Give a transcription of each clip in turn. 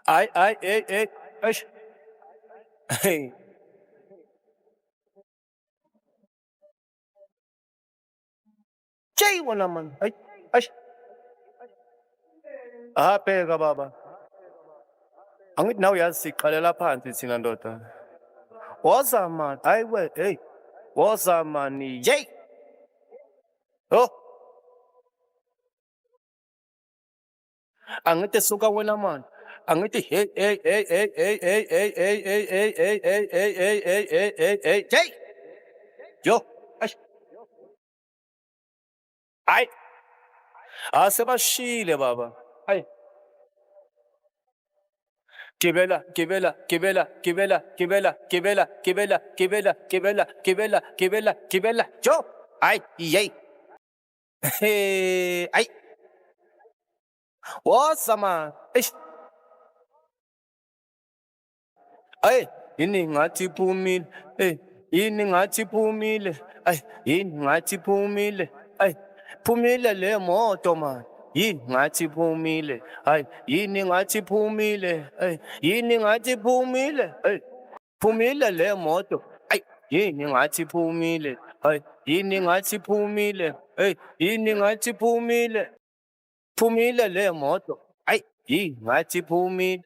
Eish. Hey. Jay wala man. Ay. Bheka baba. Angithi nawe uyazi siqalela phansi thina ndoda. Woza man. Hayi we, hey. Woza man. Yey. Oh, angithi suka wena man. Angithi hey. Jay. Yo. Eish. Hayi. Sebashile baba. Hayi. Gibela. Yo. Hayi, yey. Hey, ay. Woza man. Eish. Ay, yini ngathi iphumile. Hey, yini ngathi iphumile. Ay, yini ngathi iphumile. Ay, phumile le moto man. Yini ngathi iphumile. Ay, yini ngathi iphumile. Ay, yini ngathi iphumile. Ay, phumile le moto. Ay, yini ngathi iphumile. Ay, yini ngathi iphumile. Ay, yini ngathi iphumile. Phumile le moto. Ay, yini ngathi iphumile.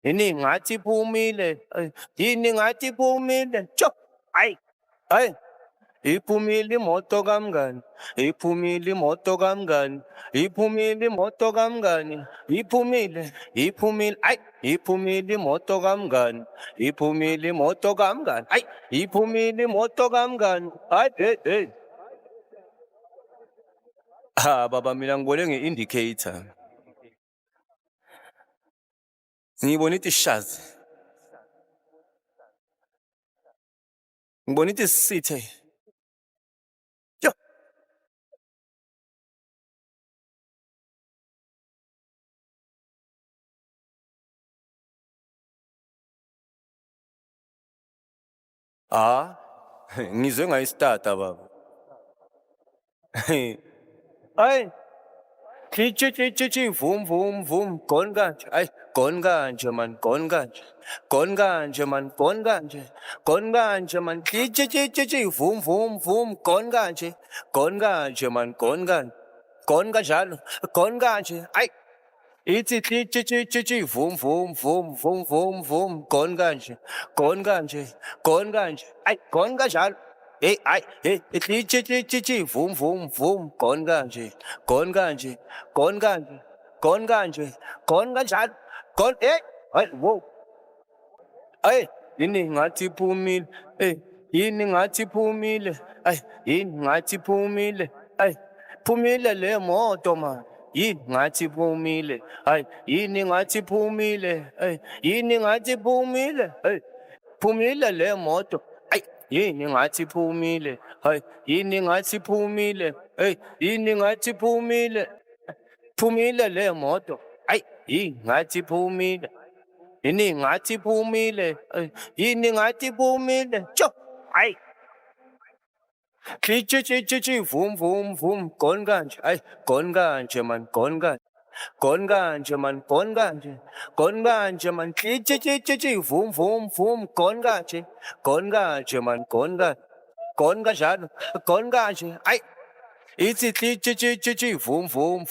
Yini ngathi iphumile. Yini ngathi iphumile. Cho. Ay. Iphumile imoto kamngani. Iphumile imoto kamngani. Iphumile imoto kamngani. Iphumile. Ay. Iphumile imoto kamngani. Iphumile imoto kamngani. Ay. Iphumile imoto kamngani. Ay, hey. Baba mina ngibone nge-indicator. Ngibona ithi shazi. Ngibona ithi sithe. Yo. Ngizwe ngayistata baba. Ay. Chichi, vum, gone kanje. Ay, gone kanje man, gone kanje. Gone kanje man, gone kanje. Gone kanje man, chichi, vum, gone kanje. Gone kanje man, gone kanje. Gone kanjalo, gone kanje. Ay, ithi chichi, vum, gone kanje. Gone kanje. Ay, gone kanjalo. Ay, chichi, vum, gone kanje. Gone kanje. Gone kanjalo. Gone, ay, wow. Ay, yini ngathi iphumile. Yini ngathi iphumile. Ay, yini ngathi iphumile. Ay, phumile le moto man. Yini ngathi iphumile. Ay, yini ngathi iphumile. Ay, yini ngathi iphumile. Ay, phumile le moto. Ay, yini ngathi iphumile. Ay, yini ngathi iphumile. Ay, yini ngathi iphumile. Phumile le moto. Ay, yini ngathi iphumile. Yini ngathi iphumile. Yini ngathi iphumile. Cho. Ay. Chichi, vum, gone kanje. Ay, gone kanje man, gone kanje. Gone kanje man, gone kanje. Gone kanje man, chichi, vum, gone kanje. Gone kanje man, gone kanje. Gone kanjalo, gone kanje. Ay. Ithi chichi, vum, gone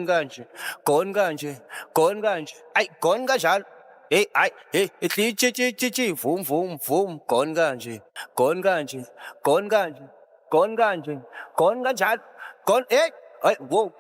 kanje. Gone kanje. Ay, gone kanjalo. Ay, chichi, vum, gone kanje. Gone kanje. Gone kanjalo. Gone, ay, wow.